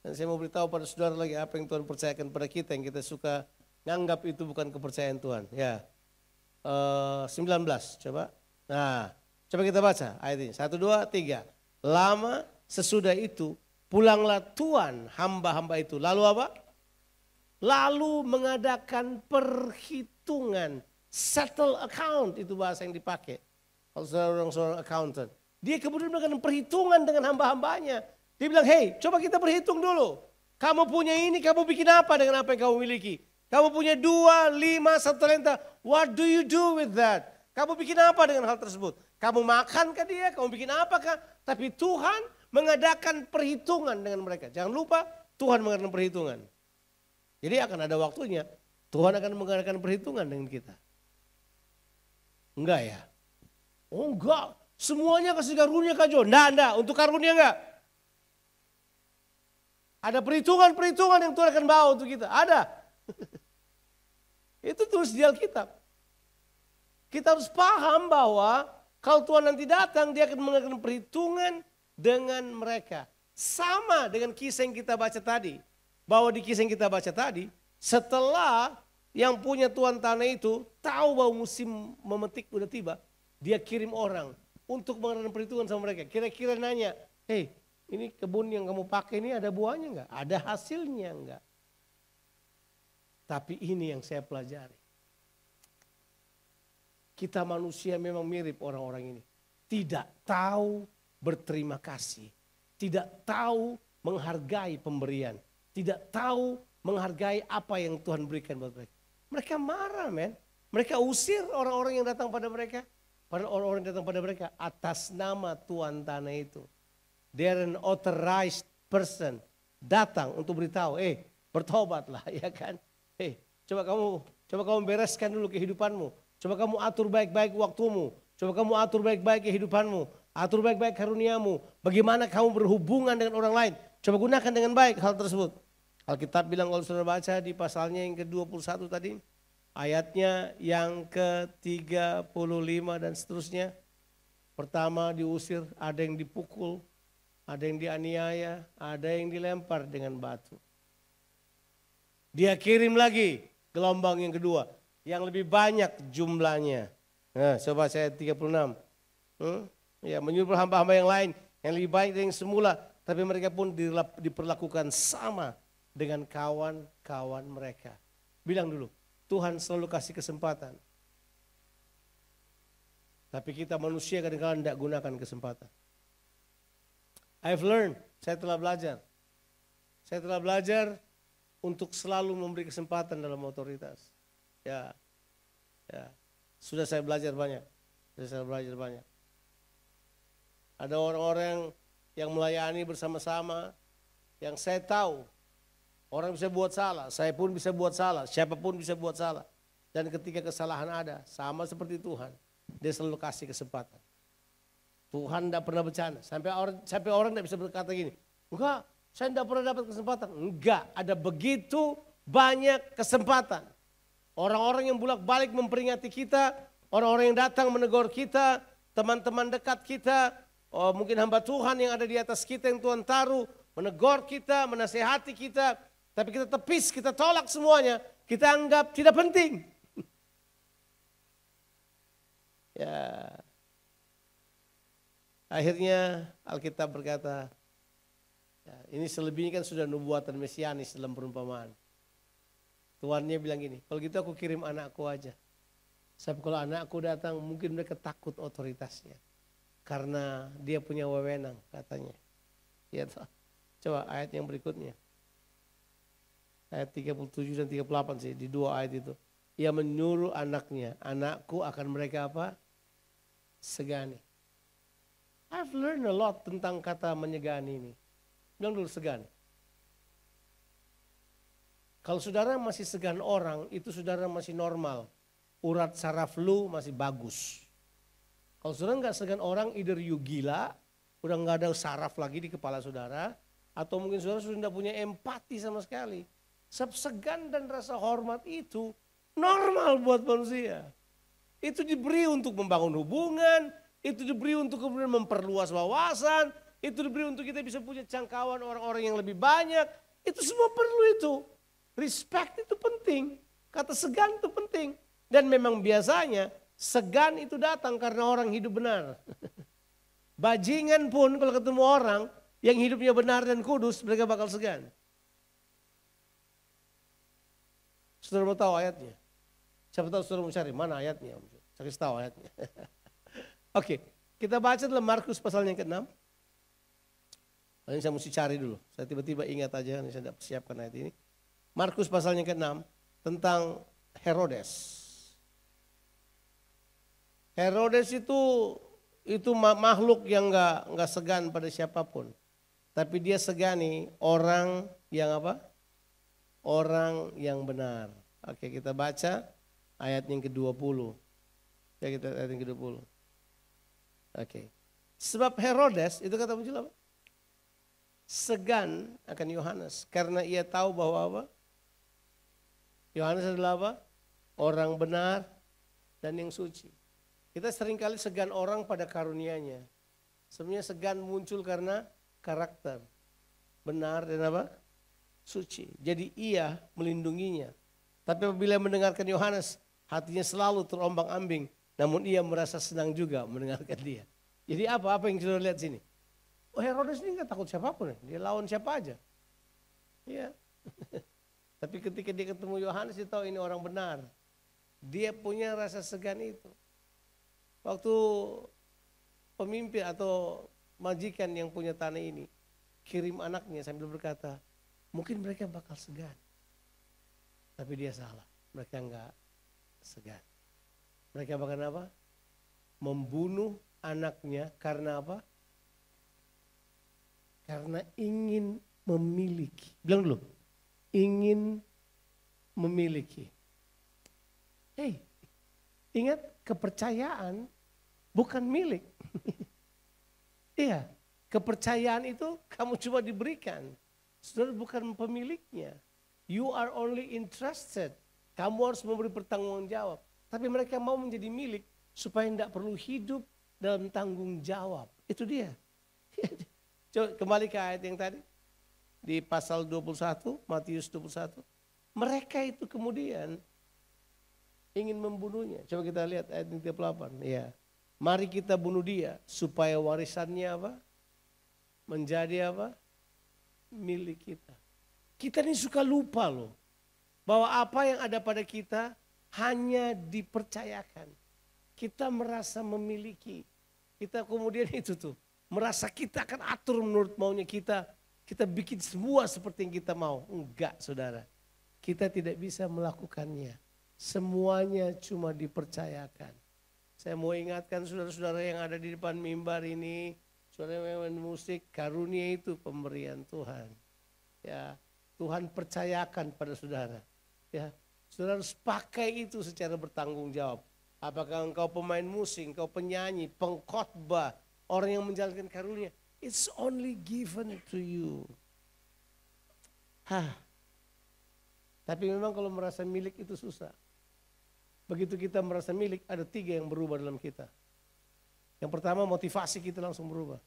Dan saya mau beritahu pada saudara lagi apa yang Tuhan percayakan pada kita yang kita suka nganggap itu bukan kepercayaan Tuhan. Ya, 19 coba. Nah, coba kita baca ayat ini. 1, 2, 3. Lama sesudah itu pulanglah Tuhan hamba-hamba itu. Lalu apa? Lalu mengadakan perhitungan. Settle account itu bahasa yang dipakai. Kalau seorang accountant. Dia kemudian melakukan perhitungan dengan hamba-hambanya. Dia bilang, hey coba kita berhitung dulu. Kamu punya ini, kamu bikin apa dengan apa yang kamu miliki? Kamu punya 2, 5, 1 talenta. What do you do with that? Kamu bikin apa dengan hal tersebut? Kamu makan ke dia, kamu bikin apakah? Tapi Tuhan mengadakan perhitungan dengan mereka. Jangan lupa Tuhan mengadakan perhitungan. Jadi akan ada waktunya Tuhan akan mengadakan perhitungan dengan kita. Enggak ya? Oh enggak, semuanya kasih karunia Kak Jo. Enggak, untuk karunia enggak. Ada perhitungan-perhitungan yang Tuhan akan bawa untuk kita, ada. Itu tulis di Alkitab. Kita harus paham bahwa kalau Tuhan nanti datang, dia akan mengadakan perhitungan dengan mereka. Sama dengan kisah yang kita baca tadi. Bahwa di kisah yang kita baca tadi, setelah yang punya tuan tanah itu tahu bahwa musim memetik udah tiba, dia kirim orang untuk mengadakan perhitungan sama mereka. Kira-kira nanya, hey ini kebun yang kamu pakai ini ada buahnya enggak? Ada hasilnya enggak? Tapi ini yang saya pelajari. Kita manusia memang mirip orang-orang ini. Tidak tahu berterima kasih. Tidak tahu menghargai pemberian. Tidak tahu menghargai apa yang Tuhan berikan buat mereka. Mereka marah men. Mereka usir orang-orang yang datang pada mereka. Padahal orang-orang yang datang pada mereka atas nama tuan tanah itu. They're an authorized person. Datang untuk beritahu, bertobatlah ya kan. Coba kamu bereskan dulu kehidupanmu. Coba kamu atur baik-baik waktumu. Coba kamu atur baik-baik kehidupanmu. Atur baik-baik karuniamu. Bagaimana kamu berhubungan dengan orang lain. Coba gunakan dengan baik hal tersebut. Alkitab bilang kalau saudara baca di pasalnya yang ke-21 tadi. Ayatnya yang ke-35 dan seterusnya. Pertama diusir, ada yang dipukul. Ada yang dianiaya, ada yang dilempar dengan batu. Dia kirim lagi gelombang yang kedua. Yang lebih banyak jumlahnya. Nah, coba saya 36. Ya, menyuruh hamba-hamba yang lain. Yang lebih banyak dari yang semula. Tapi mereka pun diperlakukan sama dengan kawan-kawan mereka. Bilang dulu, Tuhan selalu kasih kesempatan. Tapi kita manusia kadang-kadang tidak gunakan kesempatan. I've learned, saya telah belajar. Saya telah belajar untuk selalu memberi kesempatan dalam otoritas. Ya, sudah saya belajar banyak. Ada orang-orang yang melayani bersama-sama, yang saya tahu orang bisa buat salah, saya pun bisa buat salah, siapapun bisa buat salah. Dan ketika kesalahan ada, sama seperti Tuhan, dia selalu kasih kesempatan. Tuhan tidak pernah bercanda. Sampai orang tidak bisa berkata gini, enggak, saya tidak pernah dapat kesempatan. Enggak, ada begitu banyak kesempatan. Orang-orang yang bolak-balik memperingati kita, orang-orang yang datang menegur kita, teman-teman dekat kita, mungkin hamba Tuhan yang ada di atas kita yang Tuhan taruh, menegur kita, menasehati kita, tapi kita tepis, kita tolak semuanya, kita anggap tidak penting. Ya, akhirnya Alkitab berkata, ya, ini selebihnya kan sudah nubuatan mesianis dalam perumpamaan. Tuannya bilang gini, kalau gitu aku kirim anakku aja. Sebab kalau anakku datang mungkin mereka takut otoritasnya. Karena dia punya wewenang katanya. Ya, coba ayat yang berikutnya. Ayat 37 dan 38 sih, di dua ayat itu. Ia menyuruh anaknya, anakku akan mereka apa? Segani. I've learned a lot tentang kata menyegani ini. Bilang dulu segani. Kalau saudara masih segan orang, itu saudara masih normal. Urat saraf lu masih bagus. Kalau saudara nggak segan orang, either you gila, udah nggak ada saraf lagi di kepala saudara, atau mungkin saudara sudah tidak punya empati sama sekali. Sebab segan dan rasa hormat itu normal buat manusia. Itu diberi untuk membangun hubungan, itu diberi untuk kemudian memperluas wawasan, itu diberi untuk kita bisa punya jangkauan orang-orang yang lebih banyak. Itu semua perlu itu. Respect itu penting, kata segan itu penting. Dan memang biasanya segan itu datang karena orang hidup benar. Bajingan pun kalau ketemu orang yang hidupnya benar dan kudus, mereka bakal segan. Saudara mau tahu ayatnya? Siapa tahu saudara mau cari mana ayatnya? Saya kasih tahu ayatnya. Oke, kita baca dalam Markus pasal yang ke-6. Ini saya mesti cari dulu. Saya tiba-tiba ingat aja, saya tidak persiapkan ayat ini. Markus pasal yang ke-6 tentang Herodes. Herodes itu makhluk yang enggak segan pada siapapun. Tapi dia segani orang yang apa? Orang yang benar. Oke, kita baca ayat yang ke-20. Ya, kita ayat yang ke-20. Oke. Sebab Herodes itu kata muncul apa? Segan akan Yohanes karena ia tahu bahwa apa? Yohanes adalah apa? Orang benar dan yang suci. Kita seringkali segan orang pada karunia-Nya. Sebenarnya segan muncul karena karakter. Benar dan apa? Suci. Jadi ia melindunginya. Tapi apabila mendengarkan Yohanes, hatinya selalu terombang-ambing. Namun ia merasa senang juga mendengarkan dia. Jadi apa yang sudah lihat sini? Oh, Herodes ini enggak takut siapapun. Dia lawan siapa aja. Iya. Tapi ketika dia ketemu Yohanes, dia tahu ini orang benar. Dia punya rasa segan itu. Waktu pemimpin atau majikan yang punya tanah ini kirim anaknya sambil berkata, mungkin mereka bakal segan. Tapi dia salah. Mereka enggak segan. Mereka bakal apa? Membunuh anaknya karena apa? Karena ingin memiliki. Bilang dulu. Ingin memiliki. Hei, ingat kepercayaan bukan milik. Iya, kepercayaan itu kamu cuma diberikan. Saudara bukan pemiliknya. You are only entrusted. Kamu harus memberi pertanggung jawab. Tapi mereka mau menjadi milik supaya tidak perlu hidup dalam tanggung jawab. Itu dia. Coba kembali ke ayat yang tadi. Di pasal 21, Matius 21. Mereka itu kemudian ingin membunuhnya. Coba kita lihat ayat 38. Ya. Mari kita bunuh dia supaya warisannya apa? Menjadi apa? Milik kita. Kita ini suka lupa loh. Bahwa apa yang ada pada kita hanya dipercayakan. Kita merasa memiliki. Kita kemudian itu tuh. Merasa kita akan atur menurut maunya kita. Kita bikin semua seperti yang kita mau. Enggak, saudara. Kita tidak bisa melakukannya. Semuanya cuma dipercayakan. Saya mau ingatkan saudara-saudara yang ada di depan mimbar ini. Saudara yang main musik, karunia itu pemberian Tuhan. Ya, Tuhan percayakan pada saudara. Ya, saudara harus pakai itu secara bertanggung jawab. Apakah engkau pemain musik, engkau penyanyi, pengkhotbah, orang yang menjalankan karunia. It's only given to you. Tapi memang kalau merasa milik itu susah. Begitu kita merasa milik, ada 3 yang berubah dalam kita. Yang pertama, motivasi kita langsung berubah.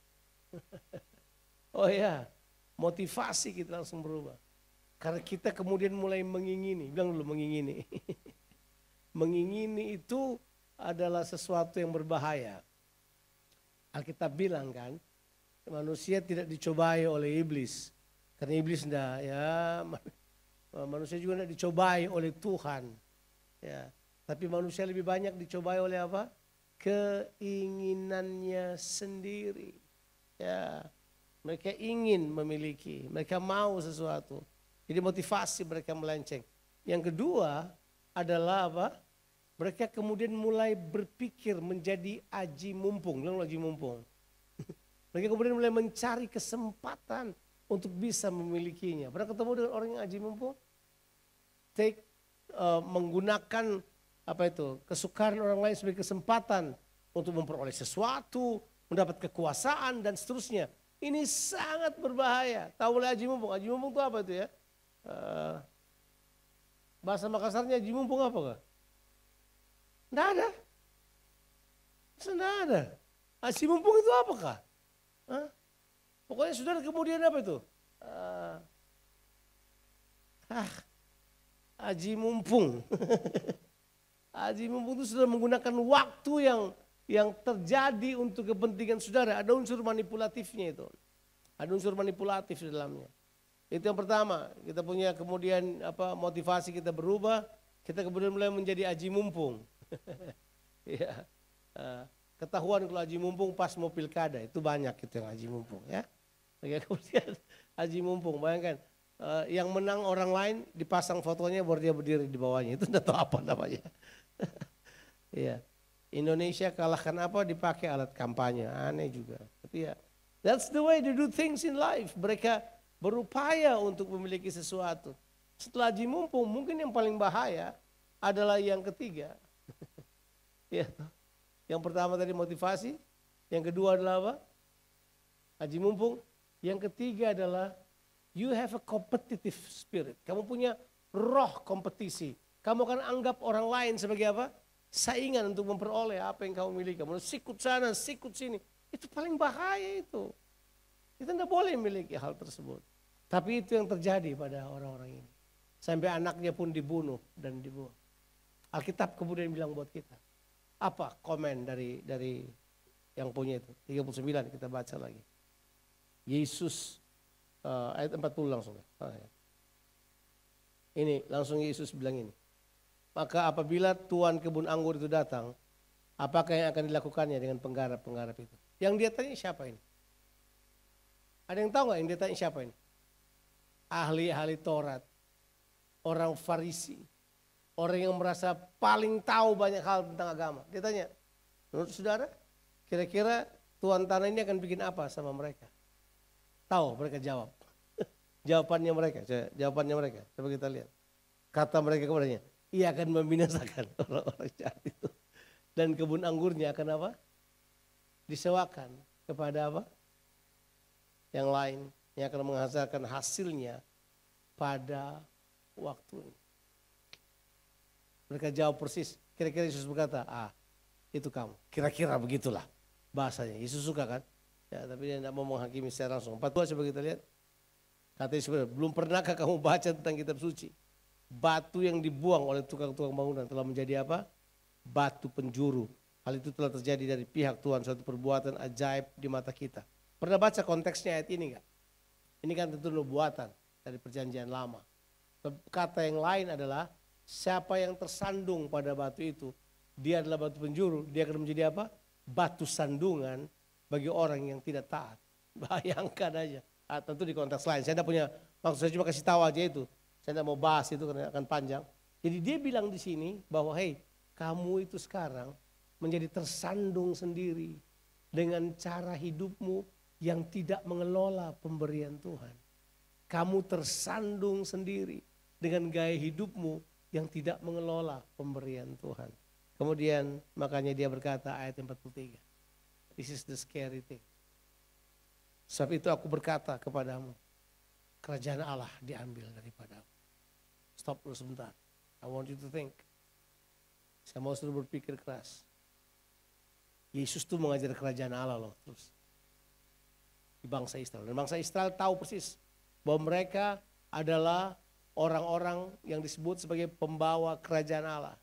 Oh ya, motivasi kita langsung berubah. Karena kita kemudian mulai mengingini, bilang dulu mengingini. Mengingini itu adalah sesuatu yang berbahaya. Alkitab bilang kan, manusia tidak dicobai oleh iblis. Karena iblis enggak, ya manusia juga tidak dicobai oleh Tuhan. Ya, tapi manusia lebih banyak dicobai oleh apa? Keinginannya sendiri. Ya, mereka ingin memiliki, mereka mau sesuatu. Jadi motivasi mereka melenceng. Yang kedua adalah apa? Mereka kemudian mulai berpikir menjadi aji mumpung. Bilang aji mumpung. Mereka kemudian mulai mencari kesempatan untuk bisa memilikinya. Pernah ketemu dengan orang yang aji mumpung? Menggunakan kesukaan orang lain sebagai kesempatan untuk memperoleh sesuatu, mendapat kekuasaan dan seterusnya. Ini sangat berbahaya. Tahu boleh aji mumpung? Aji mumpung itu apa itu ya? Bahasa Makassarnya aji mumpung apa kah? Tidak ada. Tidak ada. Aji mumpung itu apakah? Pokoknya saudara kemudian apa itu? Aji mumpung. Aji mumpung itu sudah menggunakan waktu yang terjadi untuk kepentingan saudara. Ada unsur manipulatifnya itu. Ada unsur manipulatif di dalamnya. Itu yang pertama. Kita punya kemudian motivasi kita berubah. Kita kemudian mulai menjadi aji mumpung. Ya. Ketahuan kalau aji mumpung pas mau pilkada. Itu banyak itu yang aji mumpung ya. Kemudian aji mumpung. Bayangkan. Yang menang orang lain dipasang fotonya baru dia berdiri di bawahnya. Itu tidak tahu apa namanya. Ya. Indonesia kalahkan apa dipakai alat kampanye. Aneh juga. Tapi ya. That's the way they do things in life. Mereka berupaya untuk memiliki sesuatu. Setelah aji mumpung mungkin yang paling bahaya adalah yang ketiga. Ya, yang pertama tadi motivasi, yang kedua adalah apa? Aji mumpung. Yang ketiga adalah you have a competitive spirit. Kamu punya roh kompetisi. Kamu akan anggap orang lain sebagai apa? Saingan untuk memperoleh apa yang kamu miliki. Kamu sikut sana, sikut sini. Itu paling bahaya itu. Kita tidak boleh memiliki hal tersebut. Tapi itu yang terjadi pada orang-orang ini. Sampai anaknya pun dibunuh dan dibuang. Alkitab kemudian bilang buat kita. Apa komen dari yang punya itu? 39 kita baca lagi. Yesus, ayat 40 langsung. Ini langsung Yesus bilang ini. Maka apabila tuan kebun anggur itu datang, apakah yang akan dilakukannya dengan penggarap-penggarap itu? Yang dia tanya siapa ini? Ada yang tahu gak yang dia tanya siapa ini? Ahli-ahli Taurat, orang Farisi, orang yang merasa paling tahu banyak hal tentang agama. Dia tanya, menurut saudara, kira-kira tuan tanah ini akan bikin apa sama mereka? Tahu mereka jawab. Jawabannya mereka. Coba kita lihat. Kata mereka kepadanya, ia akan membinasakan orang-orang jahat itu. Dan kebun anggurnya akan apa? Disewakan kepada apa? Yang lain yang akan menghasilkan hasilnya pada waktunya. Mereka jawab persis. Kira-kira Yesus berkata, itu kamu. Kira-kira begitulah bahasanya. Yesus suka kan? Ya, tapi dia tidak mau menghakimi secara langsung. 42 coba kita lihat. Kata Yesus, belum pernahkah kamu baca tentang kitab suci? Batu yang dibuang oleh tukang-tukang bangunan telah menjadi apa? Batu penjuru. Hal itu telah terjadi dari pihak Tuhan, suatu perbuatan ajaib di mata kita. Pernah baca konteksnya ayat ini enggak? Ini kan tentu nubuatan dari perjanjian lama. Kata yang lain adalah, siapa yang tersandung pada batu itu, dia adalah batu penjuru, dia akan menjadi apa? Batu sandungan bagi orang yang tidak taat. Bayangkan aja. Tentu di konteks lain, saya tidak punya, maksud saya cuma kasih tahu aja itu. Saya tidak mau bahas itu karena akan panjang. Jadi dia bilang di sini bahwa hey, kamu itu sekarang menjadi tersandung sendiri dengan cara hidupmu yang tidak mengelola pemberian Tuhan. Kamu tersandung sendiri dengan gaya hidupmu yang tidak mengelola pemberian Tuhan. Kemudian makanya dia berkata ayat 43. This is the scary thing. Sebab itu aku berkata kepadamu, kerajaan Allah diambil daripadamu. Stop dulu sebentar. I want you to think. Saya mau suruh berpikir keras. Yesus tuh mengajar kerajaan Allah loh terus. Di bangsa Israel. Dan bangsa Israel tahu persis bahwa mereka adalah orang-orang yang disebut sebagai pembawa kerajaan Allah.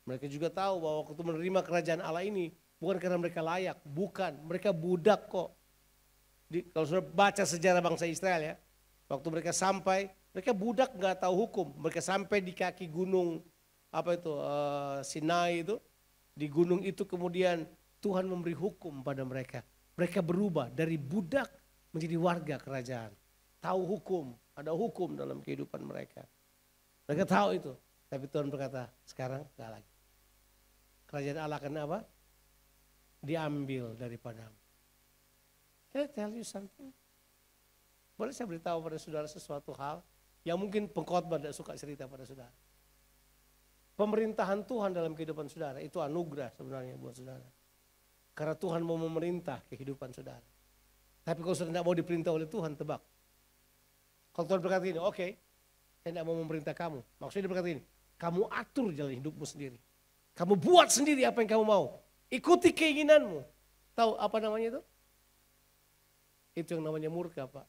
Mereka juga tahu bahwa waktu menerima kerajaan Allah ini bukan karena mereka layak, bukan, mereka budak kok. Kalau sudah baca sejarah bangsa Israel ya, waktu mereka sampai, mereka budak nggak tahu hukum. Mereka sampai di kaki gunung Sinai itu, di gunung itu kemudian Tuhan memberi hukum pada mereka. Mereka berubah dari budak menjadi warga kerajaan. Tahu hukum, ada hukum dalam kehidupan mereka. Mereka tahu itu. Tapi Tuhan berkata, sekarang enggak lagi. Kerajaan Allah akan apa? Diambil daripadamu. Can I tell you something? Boleh saya beritahu pada saudara sesuatu hal yang mungkin pengkhotbah tidak suka cerita pada saudara. Pemerintahan Tuhan dalam kehidupan saudara itu anugerah sebenarnya buat saudara. Karena Tuhan mau memerintah kehidupan saudara. Tapi kalau saudara tidak mau diperintah oleh Tuhan, tebak. Kalau Tuhan berkata ini, oke, saya tidak mau memerintah kamu. Maksudnya dia berkata ini, kamu atur jalan hidupmu sendiri. Kamu buat sendiri apa yang kamu mau. Ikuti keinginanmu. Tahu apa namanya itu? Itu yang namanya murka, Pak.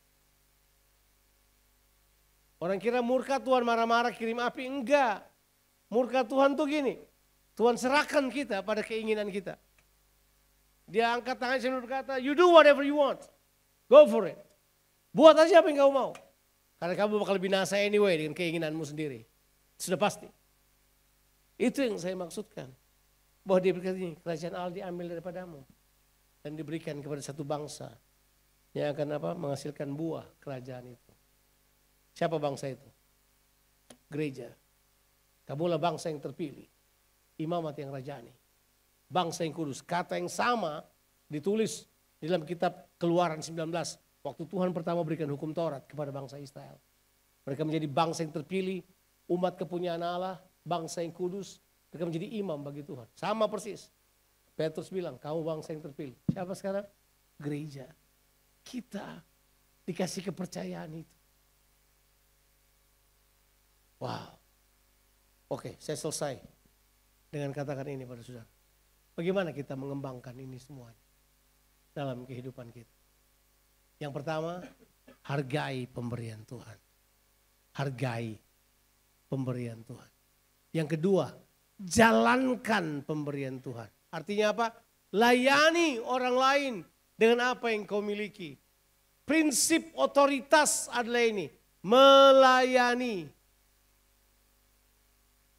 Orang kira murka Tuhan marah-marah kirim api. Enggak. Murka Tuhan tuh gini. Tuhan serahkan kita pada keinginan kita. Dia angkat tangan sambil berkata, you do whatever you want. Go for it. Buat aja apa yang kamu mau. Karena kamu bakal binasa anyway dengan keinginanmu sendiri. Sudah pasti. Itu yang saya maksudkan. Bahwa dia berkata ini, kerajaan Allah diambil daripadamu. Dan diberikan kepada satu bangsa. Yang akan menghasilkan buah kerajaan itu. Siapa bangsa itu? Gereja. Kamulah bangsa yang terpilih. Imamat yang rajani. Bangsa yang kudus. Kata yang sama ditulis di dalam kitab Keluaran 19. Waktu Tuhan pertama berikan hukum Taurat kepada bangsa Israel. Mereka menjadi bangsa yang terpilih. Umat kepunyaan Allah. Bangsa yang kudus. Mereka menjadi imam bagi Tuhan. Sama persis. Petrus bilang, kamu bangsa yang terpilih. Siapa sekarang? Gereja. Kita dikasih kepercayaan itu. Wow. Oke, saya selesai dengan katakan ini pada saudara. Bagaimana kita mengembangkan ini semuanya dalam kehidupan kita? Yang pertama, hargai pemberian Tuhan. Hargai pemberian Tuhan. Yang kedua, jalankan pemberian Tuhan. Artinya apa? Layani orang lain dengan apa yang kau miliki. Prinsip otoritas adalah ini. Melayani.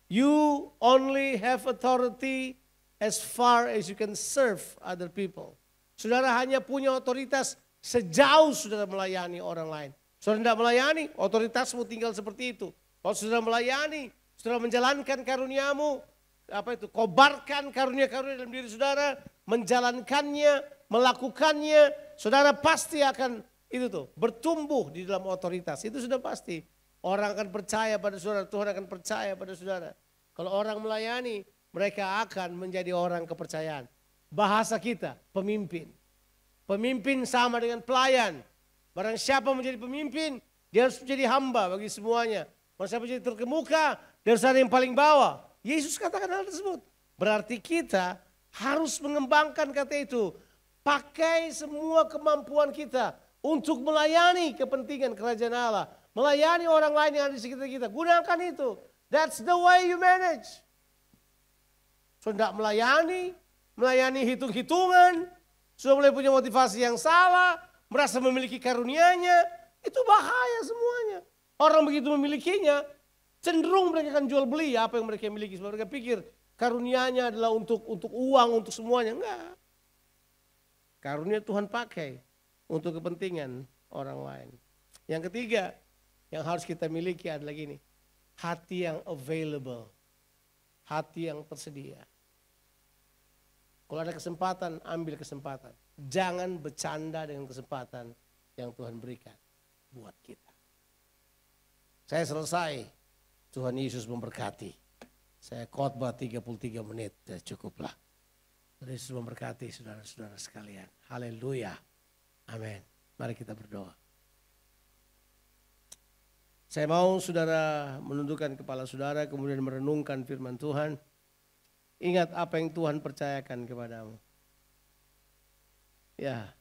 You only have authority as far as you can serve other people. Saudara hanya punya otoritas sejauh saudara melayani orang lain. Saudara tidak melayani, otoritasmu tinggal seperti itu. Kalau saudara melayani, saudara menjalankan karuniamu, kobarkan karunia-karunia dalam diri saudara, menjalankannya, melakukannya, saudara pasti akan bertumbuh di dalam otoritas. Itu sudah pasti. Orang akan percaya pada saudara, Tuhan akan percaya pada saudara. Kalau orang melayani, mereka akan menjadi orang kepercayaan. Bahasa kita, pemimpin. Pemimpin sama dengan pelayan. Barang siapa menjadi pemimpin, dia harus menjadi hamba bagi semuanya. Barang siapa menjadi terkemuka, dia harus ada yang paling bawah. Yesus katakan hal tersebut. Berarti kita harus mengembangkan kata itu. Pakai semua kemampuan kita untuk melayani kepentingan kerajaan Allah. Melayani orang lain yang ada di sekitar kita. Gunakan itu. That's the way you manage. So tidak melayani hitung-hitungan. Sudah mulai punya motivasi yang salah. Merasa memiliki karunianya. Itu bahaya semuanya. Orang begitu memilikinya. Cenderung mereka akan jual beli apa yang mereka miliki. Sebab mereka pikir karunianya adalah untuk uang, untuk semuanya. Enggak. Karunia Tuhan pakai untuk kepentingan orang lain. Yang ketiga. Yang harus kita miliki adalah gini. Hati yang available. Hati yang tersedia. Kalau ada kesempatan, ambil kesempatan. Jangan bercanda dengan kesempatan yang Tuhan berikan buat kita. Saya selesai. Tuhan Yesus memberkati. Saya khotbah 33 menit, ya cukuplah. Tuhan Yesus memberkati saudara-saudara sekalian. Haleluya. Amin. Mari kita berdoa. Saya mau saudara menundukkan kepala saudara kemudian merenungkan firman Tuhan. Ingat apa yang Tuhan percayakan kepadamu. Ya.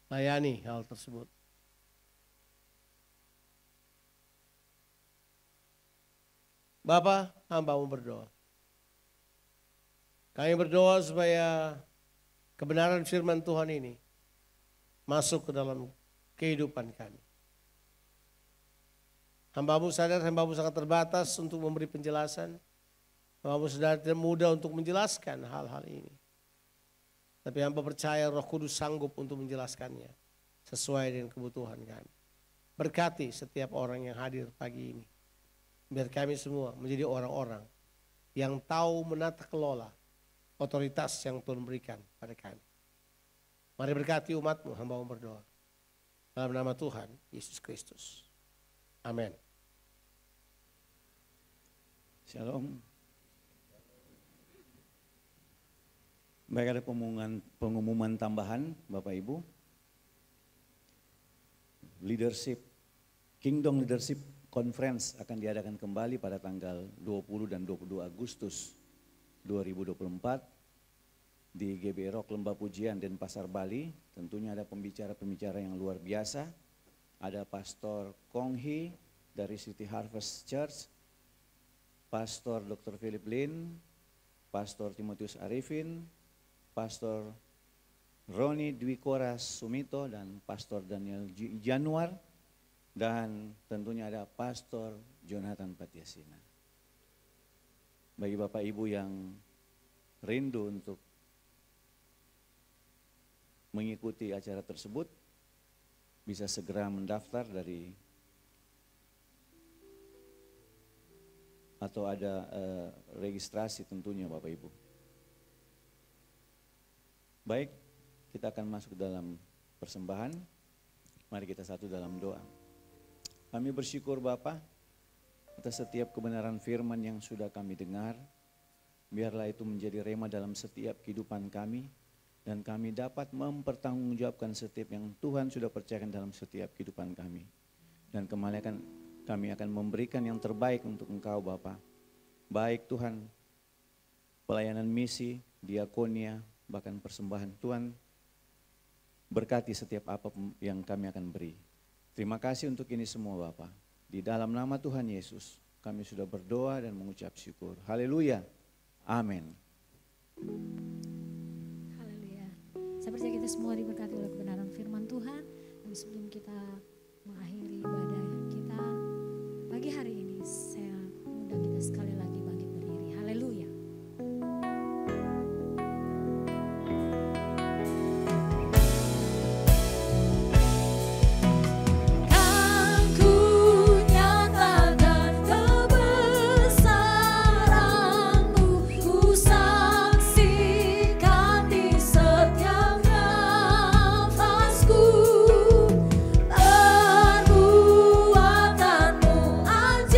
Layani hal tersebut. Bapa, hamba-Mu berdoa. Kami berdoa supaya kebenaran firman Tuhan ini masuk ke dalam kehidupan kami. Hamba-Mu sadar hamba-Mu sangat terbatas untuk memberi penjelasan. Hamba-Mu sadar tidak mudah untuk menjelaskan hal-hal ini. Tapi hamba percaya Roh Kudus sanggup untuk menjelaskannya sesuai dengan kebutuhan kami. Berkati setiap orang yang hadir pagi ini. Biar kami semua menjadi orang-orang yang tahu menata kelola otoritas yang Tuhan berikan pada kami. Mari berkati umat-Mu, hamba-Mu berdoa. Dalam nama Tuhan Yesus Kristus. Amin. Shalom. Baik, ada pengumuman tambahan Bapak Ibu. Kingdom Leadership Conference akan diadakan kembali pada tanggal 20 dan 22 Agustus 2024 di GBI Rock Lembah Pujian Denpasar, Bali. Tentunya ada pembicara-pembicara yang luar biasa. Ada Pastor Kong Hee dari City Harvest Church, Pastor Dr. Philip Lin, Pastor Timotius Arifin, Pastor Roni Dwi Koras Sumito, dan Pastor Daniel Januar, dan tentunya ada Pastor Jonathan Patiasina. Bagi Bapak Ibu yang rindu untuk mengikuti acara tersebut, bisa segera mendaftar atau ada registrasi tentunya Bapak Ibu. Baik, kita akan masuk dalam persembahan. Mari kita satu dalam doa. Kami bersyukur Bapa atas setiap kebenaran firman yang sudah kami dengar. Biarlah itu menjadi rema dalam setiap kehidupan kami. Dan kami dapat mempertanggungjawabkan setiap yang Tuhan sudah percayakan dalam setiap kehidupan kami. Dan kami akan memberikan yang terbaik untuk Engkau Bapa. Baik Tuhan, pelayanan misi, diakonia, bahkan persembahan. Tuhan berkati setiap apa yang kami akan beri. Terima kasih untuk ini semua Bapa. Di dalam nama Tuhan Yesus kami sudah berdoa dan mengucap syukur. Haleluya. Amin. Haleluya. Saya percaya kita semua diberkati oleh kebenaran firman Tuhan. Dan sebelum kita mengakhiri ibadah kita pagi hari ini, saya mengundang kita sekali lagi bangkit berdiri. Haleluya. Perbuatanmu ajaib.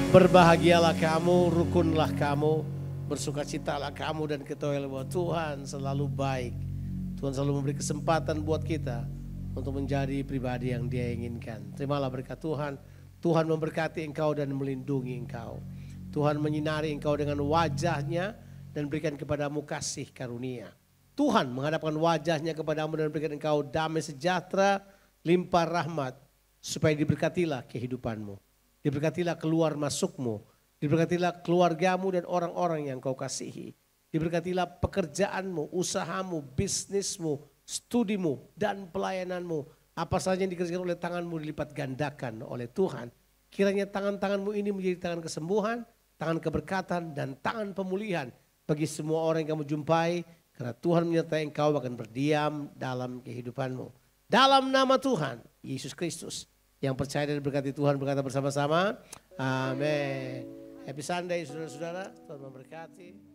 Berbahagialah kamu, rukunlah kamu, bersukacitalah kamu dan ketahuilah bahwa Tuhan selalu baik. Tuhan selalu memberi kesempatan buat kita untuk menjadi pribadi yang Dia inginkan. Terimalah berkat Tuhan. Tuhan memberkati engkau dan melindungi engkau. Tuhan menyinari engkau dengan wajah-Nya dan berikan kepadamu kasih karunia. Tuhan menghadapkan wajah-Nya kepadamu dan berikan engkau damai sejahtera, limpah rahmat, supaya diberkatilah kehidupanmu. Diberkatilah keluar masukmu, diberkatilah keluargamu dan orang-orang yang kau kasihi. Diberkatilah pekerjaanmu, usahamu, bisnismu, studimu, dan pelayananmu. Apa saja yang dikerjakan oleh tanganmu dilipat gandakan oleh Tuhan. Kiranya tangan-tanganmu ini menjadi tangan kesembuhan, tangan keberkatan, dan tangan pemulihan bagi semua orang yang kamu jumpai. Karena Tuhan menyertai engkau akan berdiam dalam kehidupanmu. Dalam nama Tuhan, Yesus Kristus. Yang percaya dan berkati Tuhan berkata bersama-sama, amin. Happy Sunday saudara-saudara, Tuhan memberkati.